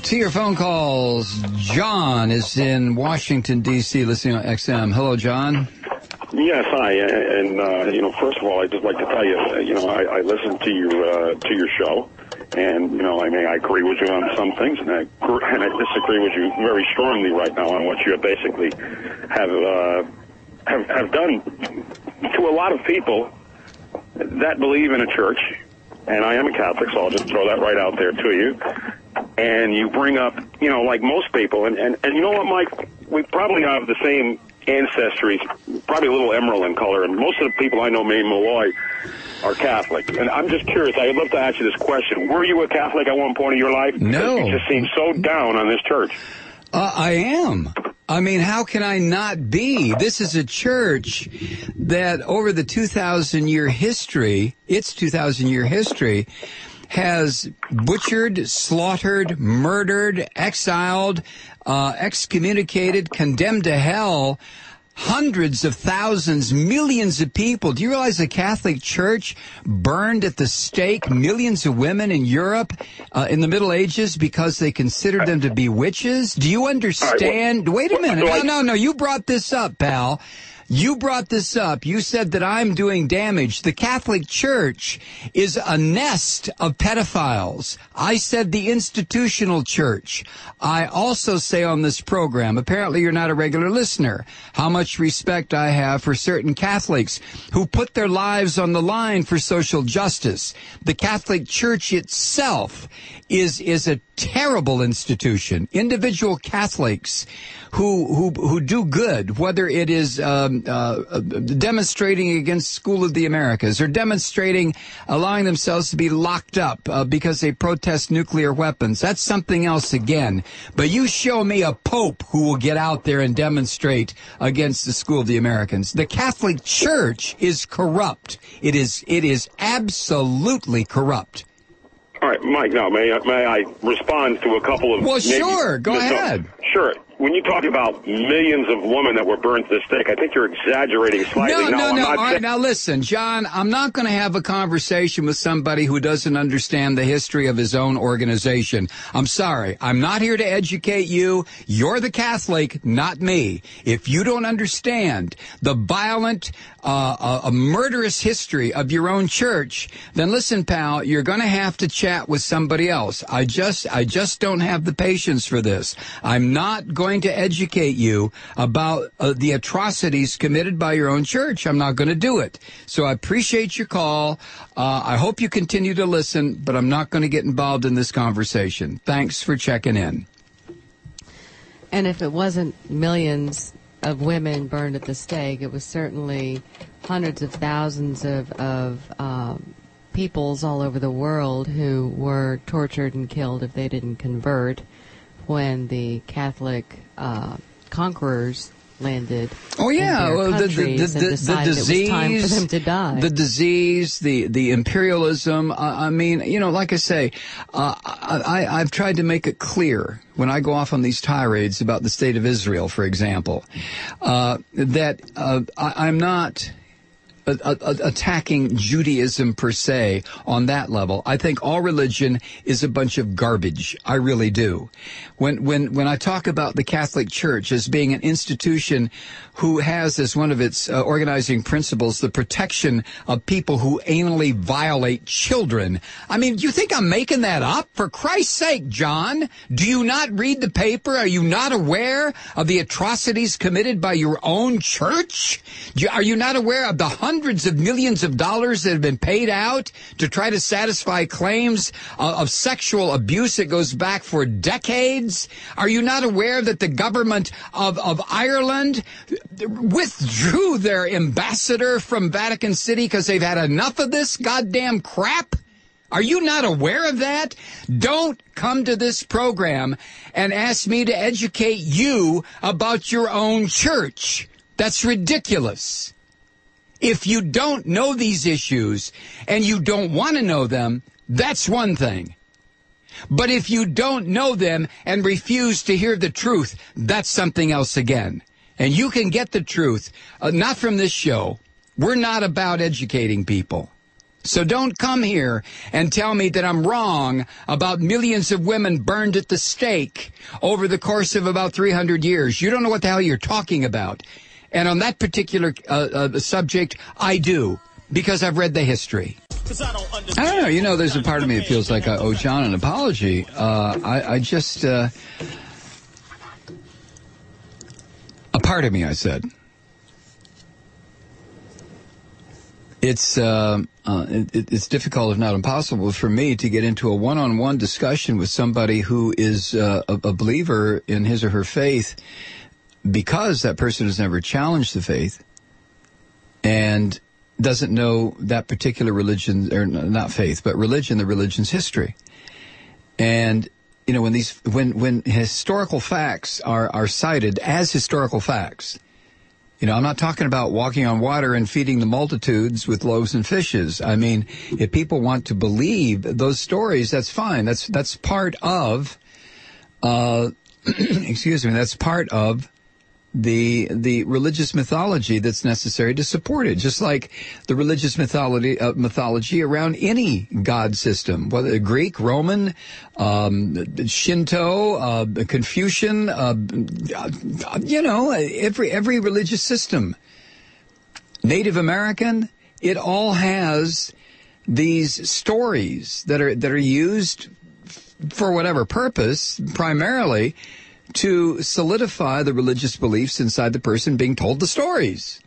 To your phone calls. John is in Washington, D.C., listening on XM. Hello, John. Yes, hi. And first of all, I'd just like to tell you, I listen to your show. And, I agree with you on some things, and I disagree with you very strongly right now on what you basically have done to a lot of people that believe in a church. And I am a Catholic, so I'll just throw that right out there to you. And you bring up, like most people, and you know what, Mike? We probably have the same ancestry, probably a little emerald in color, and most of the people I know named Malloy are Catholic. And I'm just curious, I'd love to ask you this question. Were you a Catholic at one point in your life? No. You just seem so down on this church. I am. I mean, how can I not be? This is a church that over the 2,000-year history, its 2,000-year history, has butchered, slaughtered, murdered, exiled, excommunicated, condemned to hell hundreds of thousands, millions of people. Do you realize the Catholic Church burned at the stake millions of women in Europe in the Middle Ages because they considered them to be witches? Do you understand? Wait a minute. No. You brought this up, pal. You brought this up. You said that I'm doing damage. The Catholic Church is a nest of pedophiles. I said the institutional church. I also say on this program, apparently you're not a regular listener, how much respect I have for certain Catholics who put their lives on the line for social justice. The Catholic Church itself is a terrible institution. Individual Catholics who do good, whether it is demonstrating against School of the Americas or demonstrating, allowing themselves to be locked up because they protest nuclear weapons. That's something else again. But you show me a pope who will get out there and demonstrate against the School of the Americans. The Catholic Church is corrupt. It is absolutely corrupt. All right, Mike, now, may I respond to a couple of... Well, sure, go ahead. Sure. When you talk about millions of women that were burned to the stake, I think you're exaggerating slightly. No. All right, now listen, John, I'm not going to have a conversation with somebody who doesn't understand the history of his own organization. I'm sorry. I'm not here to educate you. You're the Catholic, not me. If you don't understand the violent, murderous history of your own church, then listen, pal, you're going to have to chat with somebody else. I just don't have the patience for this. I'm not going to educate you about the atrocities committed by your own church. I'm not going to do it. So I appreciate your call. I hope you continue to listen, but I'm not going to get involved in this conversation. Thanks for checking in. And if it wasn't millions of women burned at the stake, it was certainly hundreds of thousands of peoples all over the world who were tortured and killed if they didn't convert when the Catholic conquerors landed. Oh yeah, in their countries and decided the disease, it was time for them to die. The disease, the imperialism. I mean, like I say, I've tried to make it clear when I go off on these tirades about the state of Israel, for example, that I'm not attacking Judaism per se on that level. I think all religion is a bunch of garbage. I really do. When I talk about the Catholic Church as being an institution who has as one of its organizing principles the protection of people who anally violate children, I mean, do you think I'm making that up? For Christ's sake, John, do you not read the paper? Are you not aware of the atrocities committed by your own church? Are you not aware of the hundreds of millions of dollars that have been paid out to try to satisfy claims of sexual abuse that goes back for decades? Are you not aware that the government of Ireland withdrew their ambassador from Vatican City because they've had enough of this goddamn crap? Are you not aware of that? Don't come to this program and ask me to educate you about your own church. That's ridiculous. If you don't know these issues and you don't want to know them, that's one thing. But if you don't know them and refuse to hear the truth, that's something else again. And you can get the truth, not from this show. We're not about educating people. So don't come here and tell me that I'm wrong about millions of women burned at the stake over the course of about 300 years. You don't know what the hell you're talking about. And on that particular subject, I do, because I've read the history. I don't know. You know, there's a part of me that feels like I owe John an apology. I just... a part of me, I said. It's difficult, if not impossible, for me to get into a one-on-one discussion with somebody who is a believer in his or her faith, because that person has never challenged the faith and doesn't know that particular religion, or not faith, but religion, the religion's history. And you know, when historical facts are cited as historical facts. You know, I'm not talking about walking on water and feeding the multitudes with loaves and fishes. I mean, if people want to believe those stories, that's fine. That's part of, excuse me, that's part of the religious mythology that's necessary to support it. Just like the religious mythology around any god system, whether Greek, Roman, Shinto, Confucian, you know, every religious system, Native American, it all has these stories that are used for whatever purpose, primarily to solidify the religious beliefs inside the person being told the stories.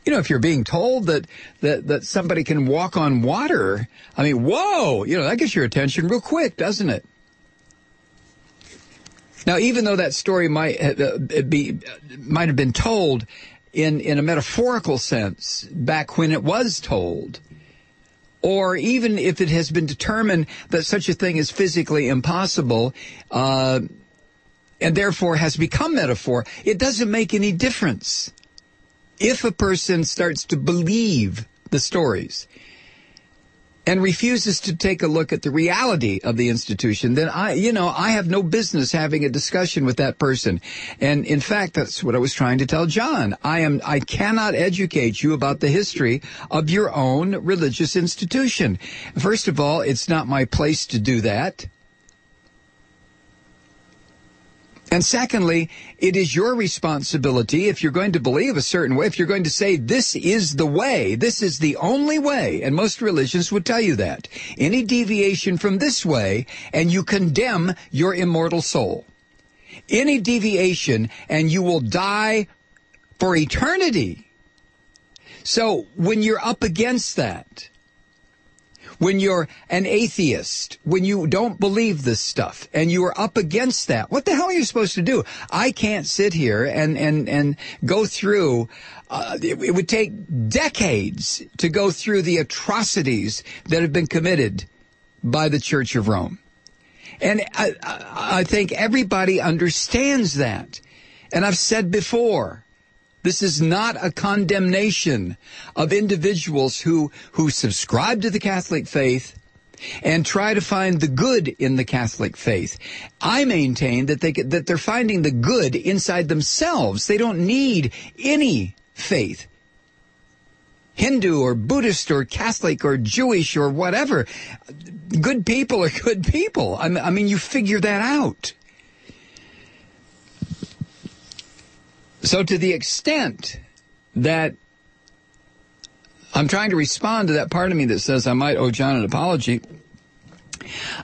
You know, if you're being told that somebody can walk on water, I mean, whoa, you know, that gets your attention real quick, doesn't it? Now, even though that story might have been told in a metaphorical sense back when it was told, or even if it has been determined that such a thing is physically impossible, and therefore has become metaphor, it doesn't make any difference. If a person starts to believe the stories and refuses to take a look at the reality of the institution, then I have no business having a discussion with that person. And in fact, that's what I was trying to tell John. I cannot educate you about the history of your own religious institution. First of all, it's not my place to do that. And secondly, it is your responsibility, if you're going to believe a certain way, if you're going to say this is the way, this is the only way, and most religions would tell you that. Any deviation from this way, and you condemn your immortal soul. Any deviation, and you will die for eternity. So when you're up against that, when you're an atheist, when you don't believe this stuff, and you are up against that, what the hell are you supposed to do? I can't sit here and go through, it would take decades to go through the atrocities that have been committed by the Church of Rome. And I think everybody understands that. And I've said before, this is not a condemnation of individuals who subscribe to the Catholic faith and try to find the good in the Catholic faith. I maintain that they're finding the good inside themselves. They don't need any faith, Hindu or Buddhist or Catholic or Jewish or whatever. Good people are good people. I mean, you figure that out. So to the extent that I'm trying to respond to that part of me that says I might owe John an apology,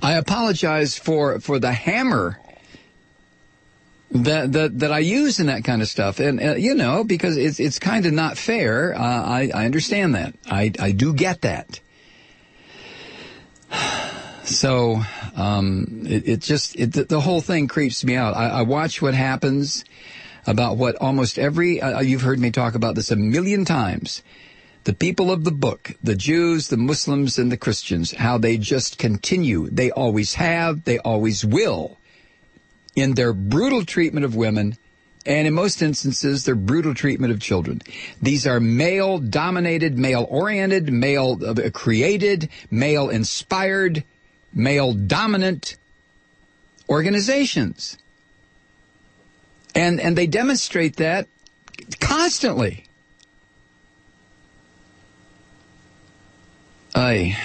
I apologize for the hammer that I use in that kind of stuff. And, you know, because it's kind of not fair. I understand that. I do get that. So the whole thing creeps me out. I watch what happens about what almost every, you've heard me talk about this a million times, the people of the book, the Jews, the Muslims, and the Christians, how they just continue. They always have, they always will, in their brutal treatment of women, and in most instances, their brutal treatment of children. These are male-dominated, male-oriented, male-created, male-inspired, male-dominant organizations. And they demonstrate that constantly. Aye.